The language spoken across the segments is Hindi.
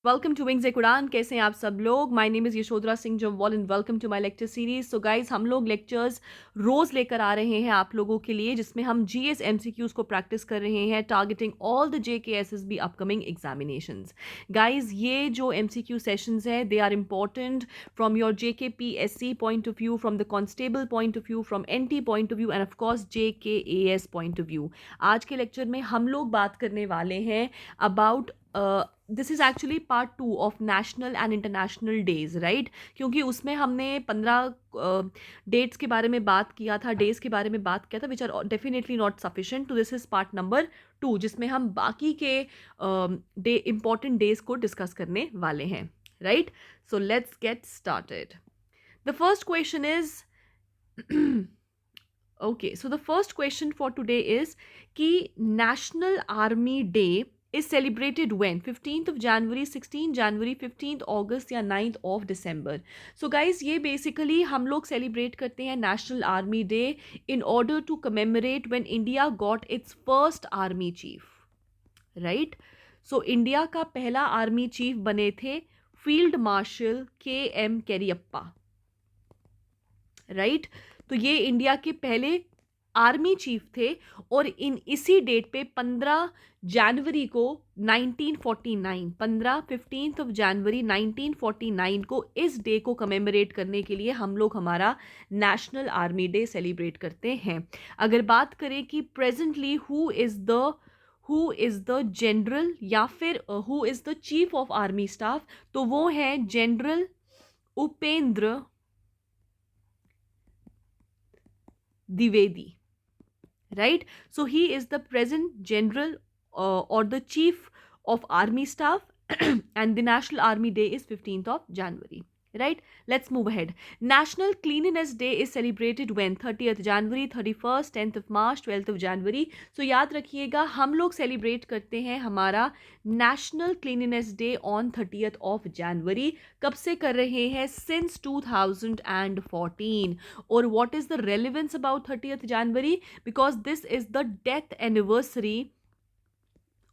वेलकम टू विंग्स ए कुरान। कैसे हैं आप सब लोग? My name is Yashodhara Singh Jamwal and welcome to my lecture series. So guys, हम लोग लेक्चर्स रोज़ लेकर आ रहे हैं आप लोगों के लिए, जिसमें हम जीएस एमसीक्यूज़ को प्रैक्टिस कर रहे हैं, targeting all the JKSSB upcoming examinations. Guys, ये जो एमसीक्यू सेशंस है, they are important from your JKPSC point of view, from the constable point of view, from NT point of view and of course JKAS point of view. आज के लेक्चर में हम लोग बात करने वाले हैं about this is actually part 2 of national and international days, right? क्योंकि उसमें हमने 15 डेट्स के बारे में बात किया था, डेज के बारे में बात किया था, which are definitely not sufficient. तो दिस इज़ पार्ट नंबर 2, जिसमें हम बाकी के डे इंपॉर्टेंट डेज को डिस्कस करने वाले हैं, right? So let's get started. The first question is okay, so the first question for today is कि National Army Day is celebrated when? 15th of January, 16th January, 15th August या 9th of December? So guys, ये basically हम लोग celebrate करते हैं National Army Day in order to commemorate when India got its first army chief, right? So India का पहला army chief बने थे Field Marshal K.M. Cariappa, right? तो ये इंडिया के पहले आर्मी चीफ थे और इसी डेट पे 15 जनवरी को 1949, 15th ऑफ जनवरी 1949 को इस डे को कमेमोरेट करने के लिए हम लोग हमारा नेशनल आर्मी डे सेलिब्रेट करते हैं। अगर बात करें कि presently who is the general या फिर who is the chief of army staff, तो वो है general Upendra Dwivedi, right? So he is the present general or the chief of army staff and the National Army Day is 15th of January, right? Let's move ahead. National Cleanliness Day is celebrated when? 30th January, 31st, 10th of March, 12th of January. So याद रखिएगा, हम लोग सेलिब्रेट करते हैं हमारा national cleanliness day on 30th of January. कब से कर रहे हैं? सिंस 2014। और what is the relevance about 30th January? Because this is the death anniversary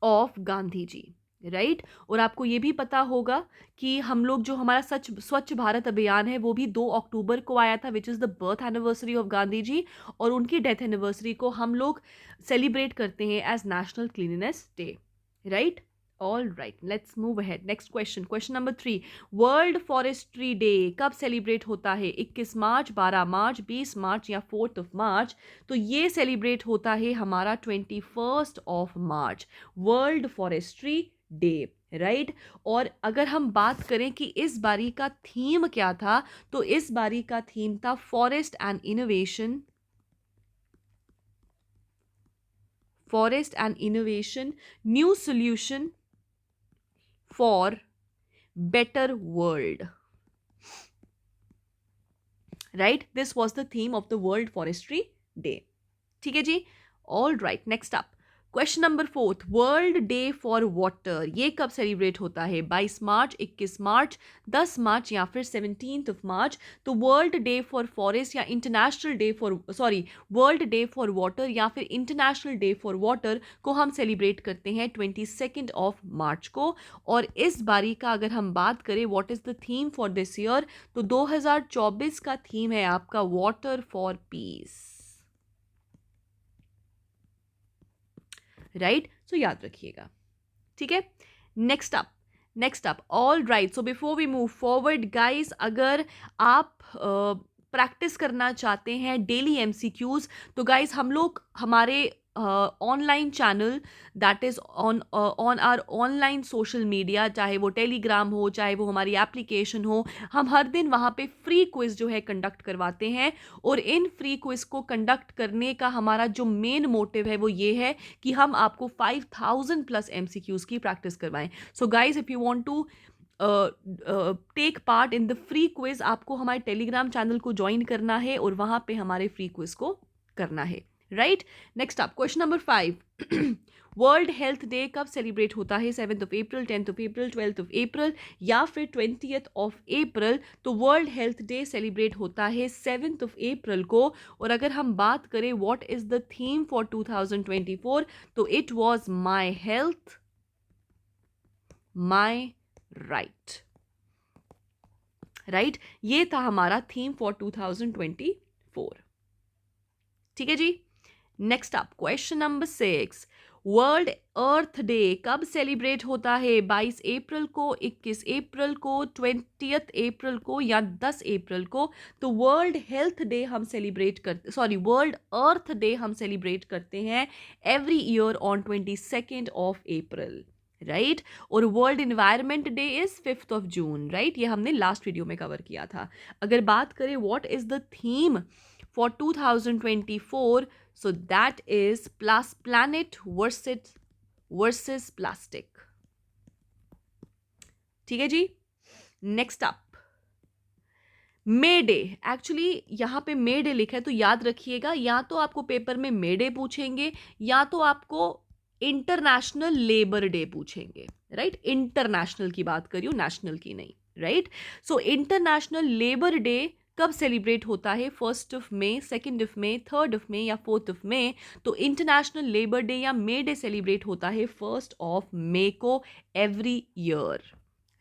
of Gandhi ji, right? और आपको ये भी पता होगा कि हम लोग जो हमारा स्वच्छ भारत अभियान है वो भी 2 अक्टूबर को आया था, which is the birth anniversary of Gandhi ji, और उनकी डेथ एनिवर्सरी को हम लोग सेलिब्रेट करते हैं as national cleanliness day, right? All right, let's move ahead. Next question, question number 3, world forestry day कब सेलिब्रेट होता है? 21 मार्च, 12 मार्च, 20 मार्च या 4th ऑफ मार्च? तो ये सेलिब्रेट होता है हमारा 21st of March, world forestry day, right? और अगर हम बात करें कि इस बारी का थीम क्या था, तो इस बारी का थीम था forest and innovation, new solution for better world, right? This was the theme of the world forestry day. ठीक है जी, all right. Next up, question number 4, world day for water ये कब सेलिब्रेट होता है? 22 मार्च, 21 मार्च, 10 मार्च या फिर 17th ऑफ मार्च? तो वर्ल्ड डे फॉर फॉरेस्ट या international day for world day for water या फिर इंटरनेशनल डे फॉर वाटर को हम सेलिब्रेट करते हैं 22 ऑफ मार्च को। और इस बारी का अगर हम बात करें what is the theme for this year, तो 2024 का थीम है आपका water for peace, right? So याद रखिएगा, ठीक है? Next up, all right. So before we move forward guys, अगर आप प्रैक्टिस करना चाहते हैं डेली एमसीक्यूज, तो गाइस हम लोग हमारे online channel, that is on our online social media, चाहे वो टेलीग्राम हो, चाहे वो हमारी एप्लीकेशन हो, हम हर दिन वहाँ पे फ्री क्विज जो है कंडक्ट करवाते हैं। और इन फ्री क्विज को कंडक्ट करने का हमारा जो मेन मोटिव है वो ये है कि हम आपको 5000+ एमसीक्यूज की प्रैक्टिस करवाएं। So guys, if you want to take part in the free quiz, आपको हमारे टेलीग्राम चैनल को ज्वाइन करना है और वहां पे हमारे फ्री क्विज को करना है, right? Next up, question number 5, world health day कब सेलिब्रेट होता है? 7th of April, 10th of April, 12th of April या फिर 20th ऑफ अप्रैल? तो वर्ल्ड हेल्थ डे सेलिब्रेट होता है 7th ऑफ अप्रैल को। और अगर हम बात करें what is the theme for 2024, तो it was my health my right, right, ये था हमारा थीम फॉर 2024। ठीक है जी। Next up question number 6, world earth day कब सेलिब्रेट होता है? 22 अप्रैल को, 21 अप्रैल को, 20 अप्रैल को या 10 अप्रैल को? तो वर्ल्ड हेल्थ डे हम सेलिब्रेट करते, सॉरी, वर्ल्ड अर्थ डे हम सेलिब्रेट करते हैं every year on 22 of April, right. और world environment day is 5 of June, right, ये हमने लास्ट वीडियो में कवर किया था। अगर बात करें what is the theme for 2024, so that is plus planet versus plastic। ठीक है जी। नेक्स्ट अप मे डे, एक्चुअली यहाँ पे मे डे लिखा है तो याद रखिएगा, या तो आपको पेपर में मे डे पूछेंगे या तो आपको इंटरनेशनल लेबर डे पूछेंगे, राइट। इंटरनेशनल की बात करियो, नेशनल की नहीं, right. So international labour day कब सेलिब्रेट होता है? 1 of May, 2 of May, 3 of May या 4 ऑफ मई? तो इंटरनेशनल लेबर डे या मे डे सेलिब्रेट होता है 1 ऑफ मई को एवरी ईयर,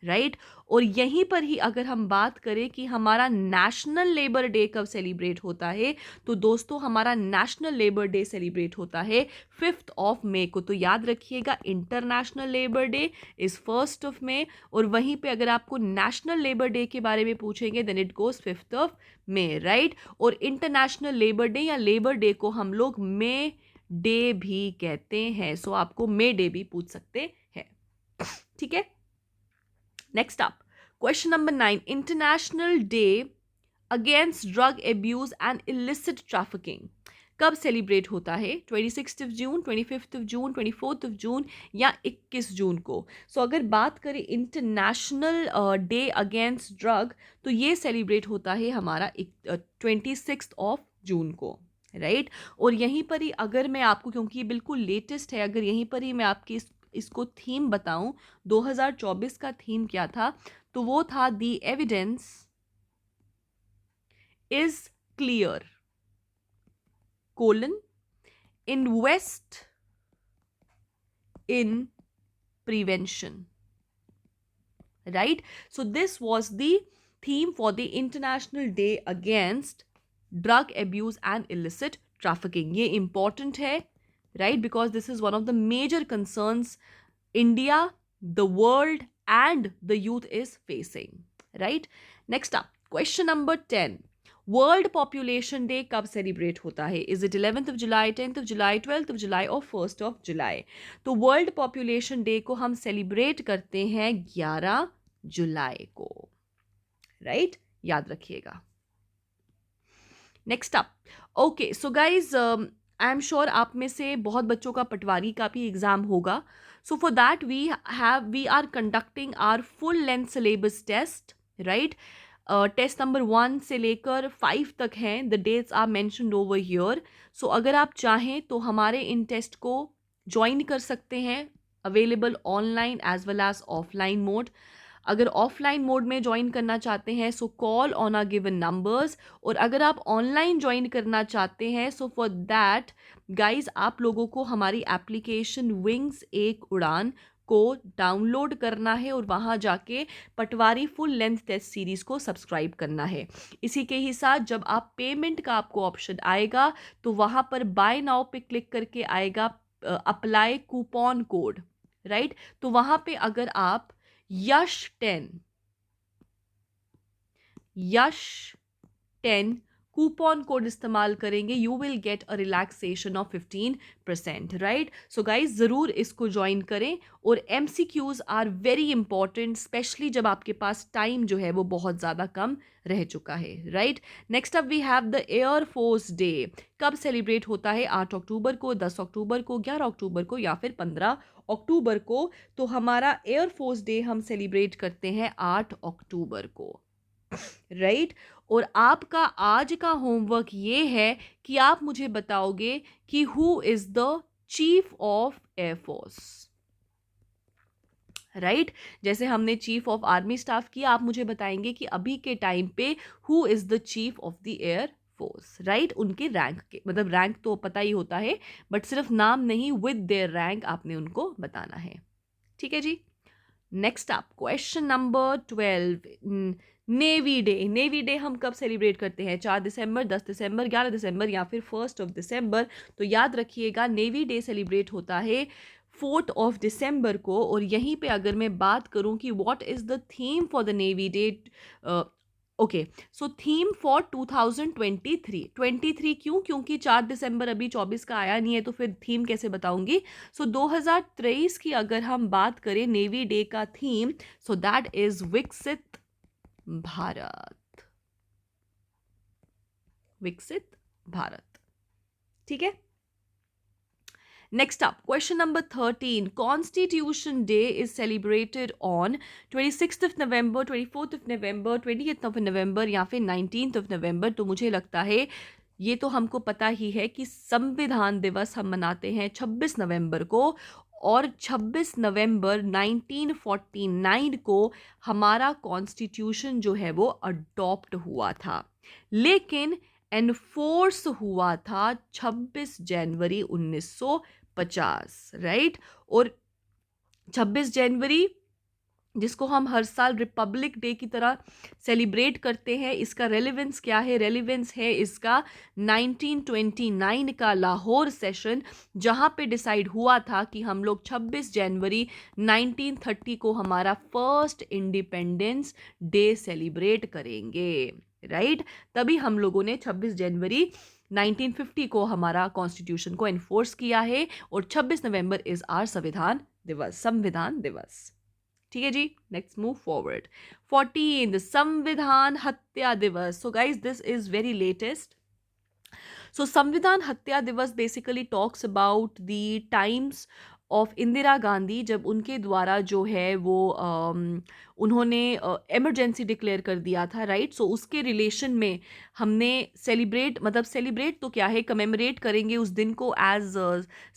राइट। और यहीं पर ही अगर हम बात करें कि हमारा नेशनल लेबर डे कब सेलिब्रेट होता है, तो दोस्तों हमारा नेशनल लेबर डे सेलिब्रेट होता है 5 ऑफ मई को। तो याद रखिएगा, international labour day is 1 of May, और वहीं पे अगर आपको नेशनल लेबर डे के बारे में पूछेंगे then it goes 5 of May, right. और इंटरनेशनल लेबर डे या लेबर डे को हम लोग मे डे भी कहते हैं, सो आपको मे डे भी पूछ सकते हैं। ठीक है। Next up question number 9, international day against drug abuse and illicit trafficking कब सेलिब्रेट होता है? 26 of June, 25 of June, 24 of June या 21 जून को? सो अगर बात करें इंटरनेशनल डे अगेंस्ट ड्रग, तो ये सेलिब्रेट होता है हमारा 26 ऑफ जून को, राइट। और यहीं पर ही अगर मैं आपको, क्योंकि ये बिल्कुल लेटेस्ट है, अगर यहीं पर ही मैं आपकी इसको थीम बताऊं, 2024 का थीम क्या था? तो वो था the evidence is clear colon invest in prevention, right. So this was the theme for the international day against drug abuse and illicit trafficking. ये इंपॉर्टेंट है, right, because this is one of the major concerns India, the world and the youth is facing, right? Next up question number 10, world population day कब celebrate होता है? Is it 11th of July, 10th of July, 12th of July or 1st of July? तो world population day को हम celebrate करते हैं 11 जुलाई को, right? याद रखिएगा। Next up, okay, so guys I am sure आप में से बहुत बच्चों का पटवारी का भी एग्जाम होगा। So for that we are conducting our full length syllabus test, right. Test number 1 से लेकर 5 तक हैं, the dates are mentioned over here. So अगर आप चाहें तो हमारे इन टेस्ट को ज्वाइन कर सकते हैं, available online as well as offline mode. अगर ऑफलाइन मोड में ज्वाइन करना चाहते हैं so call on a given numbers, और अगर आप ऑनलाइन ज्वाइन करना चाहते हैं सो फॉर दैट गाइज आप लोगों को हमारी एप्लीकेशन विंग्स एक उड़ान को डाउनलोड करना है और वहाँ जाके पटवारी फुल लेंथ टेस्ट सीरीज को सब्सक्राइब करना है। इसी के ही साथ जब आप पेमेंट का आपको ऑप्शन आएगा तो वहाँ पर बाय नाउ पे क्लिक करके आएगा अप्लाई कूपन कोड, राइट। तो वहाँ पे अगर आप यश 10 कूपन कोड इस्तेमाल करेंगे, you will get a relaxation of 15%, right. So guys ज़रूर इसको ज्वाइन करें। और MCQs are very important, especially जब आपके पास टाइम जो है वो बहुत ज़्यादा कम रह चुका है, right. Next up we have the air force day, कब सेलिब्रेट होता है? 8 अक्टूबर को, 10 अक्टूबर को, 11 अक्टूबर को या फिर 15 अक्टूबर को? तो हमारा एयरफोर्स डे हम सेलिब्रेट करते हैं 8 अक्टूबर को, राइट। और आपका आज का होमवर्क ये है कि आप मुझे बताओगे कि who is the chief of air force, right. जैसे हमने चीफ ऑफ आर्मी स्टाफ किया, आप मुझे बताएंगे कि अभी के टाइम पे who is the chief of the air force, right. उनके रैंक के, मतलब रैंक तो पता ही होता है बट सिर्फ नाम नहीं, विद देयर रैंक आपने उनको बताना है। ठीक है जी। Next up question number 12, navy day. Navy day हम कब सेलिब्रेट करते हैं? 4 दिसंबर, 10 दिसंबर, 11 दिसंबर या फिर 1 दिसंबर। तो याद रखिएगा नेवी डे सेलिब्रेट होता है 4 दिसंबर को। और यहीं पे अगर मैं बात करूं कि what is the theme for the navy day, okay, so theme for 2023 क्यों? क्योंकि 4 दिसंबर अभी 24 का आया नहीं है, तो फिर थीम कैसे बताऊंगी? सो 2023 की अगर हम बात करें नेवी डे का थीम, सो दैट इज विकसित भारत। विकसित भारत, ठीक है। Next up, question number 13. Constitution Day is celebrated on 26th of November, 24th of November, 20th of November या फिर 19th of November. तो मुझे लगता है ये तो हमको पता ही है कि संविधान दिवस हम मनाते हैं 26 नवंबर को, और 26 नवंबर 1949 को हमारा कॉन्स्टिट्यूशन जो है वो अडॉप्ट हुआ था, लेकिन एनफोर्स हुआ था 26 जनवरी 1950, राइट। और 26 जनवरी जिसको हम हर साल रिपब्लिक डे की तरह सेलिब्रेट करते हैं, इसका रेलेवेंस क्या है? रेलेवेंस है इसका 1929 का लाहौर सेशन, जहां पे डिसाइड हुआ था कि हम लोग 26 जनवरी 1930 को हमारा फर्स्ट इंडिपेंडेंस डे सेलिब्रेट करेंगे, राइट। तभी हम लोगों ने 26 जनवरी 1950 को हमारा कॉन्स्टिट्यूशन को एनफोर्स किया है, और 26 नवंबर इज आर संविधान दिवस, संविधान दिवस, ठीक है जी। Next move forward. 14 संविधान हत्या दिवस। So guys this is very latest. So संविधान हत्या दिवस basically talks about the times of Indira Gandhi, जब उनके द्वारा जो है वो उन्होंने इमरजेंसी डिक्लेयर कर दिया था, राइट। सो उसके रिलेशन में हमने सेलिब्रेट, मतलब सेलिब्रेट तो क्या है, कमेमोरेट करेंगे उस दिन को एज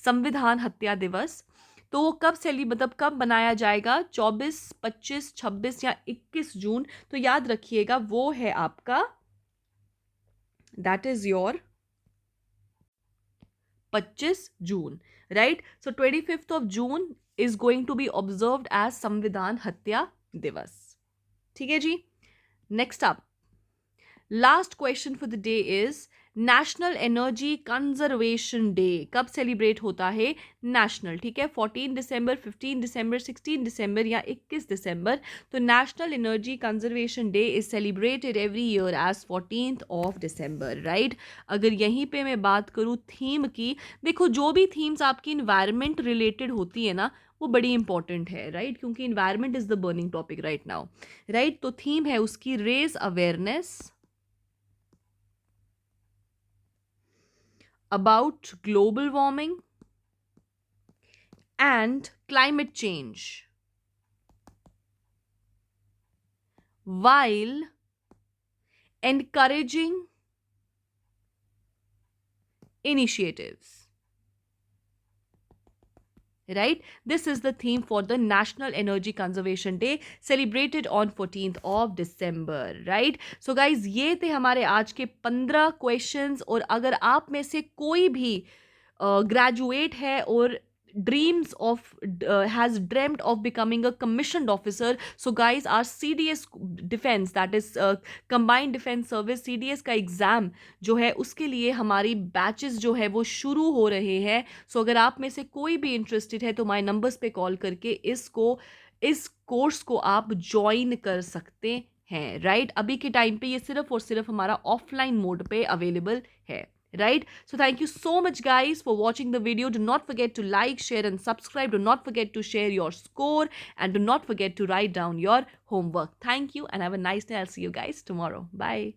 संविधान हत्या दिवस। तो वो कब मतलब कब मनाया जाएगा? 24, 25, 26 या 21 जून। तो याद रखिएगा वो है आपका, that is your 25 June, right. So 25th of June is going to be observed as संविधान हत्या दिवस, ठीक है जी। Next up, last question for the day is national energy conservation day कब सेलिब्रेट होता है? नेशनल, ठीक है, 14 दिसंबर, 15 दिसंबर, 16 दिसंबर या 21 दिसंबर। तो national energy conservation day is celebrated every year as 14th of December, right. अगर यहीं पे मैं बात करूँ थीम की, देखो जो भी थीम्स आपकी इन्वायरमेंट रिलेटेड होती है ना, वो बड़ी इंपॉर्टेंट है, राइट, क्योंकि environment is the burning topic right now, right. तो थीम है उसकी raise awareness about global warming and climate change while encouraging initiatives, right. This is the theme for the National Energy Conservation Day celebrated on 14th of December, right. So guys, ये थे हमारे आज के 15 क्वेश्चंस। और अगर आप में से कोई भी ग्रेजुएट है और dreams of has dreamt of becoming a commissioned officer, so guys our CDS defense, that is combined defense service CDS का एग्जाम जो है उसके लिए हमारी बैचेस जो है वो शुरू हो रहे हैं। सो अगर आप में से कोई भी इंटरेस्टेड है तो माय नंबर्स पे कॉल करके इस कोर्स को आप ज्वाइन कर सकते हैं, राइट। अभी के टाइम पे ये सिर्फ और सिर्फ हमारा ऑफलाइन मोड पे अवेलेबल है, right. So thank you so much guys for watching the video. Do not forget to like, share and subscribe. Do not forget to share your score and do not forget to write down your homework. Thank you and have a nice day. I'll see you guys tomorrow. Bye.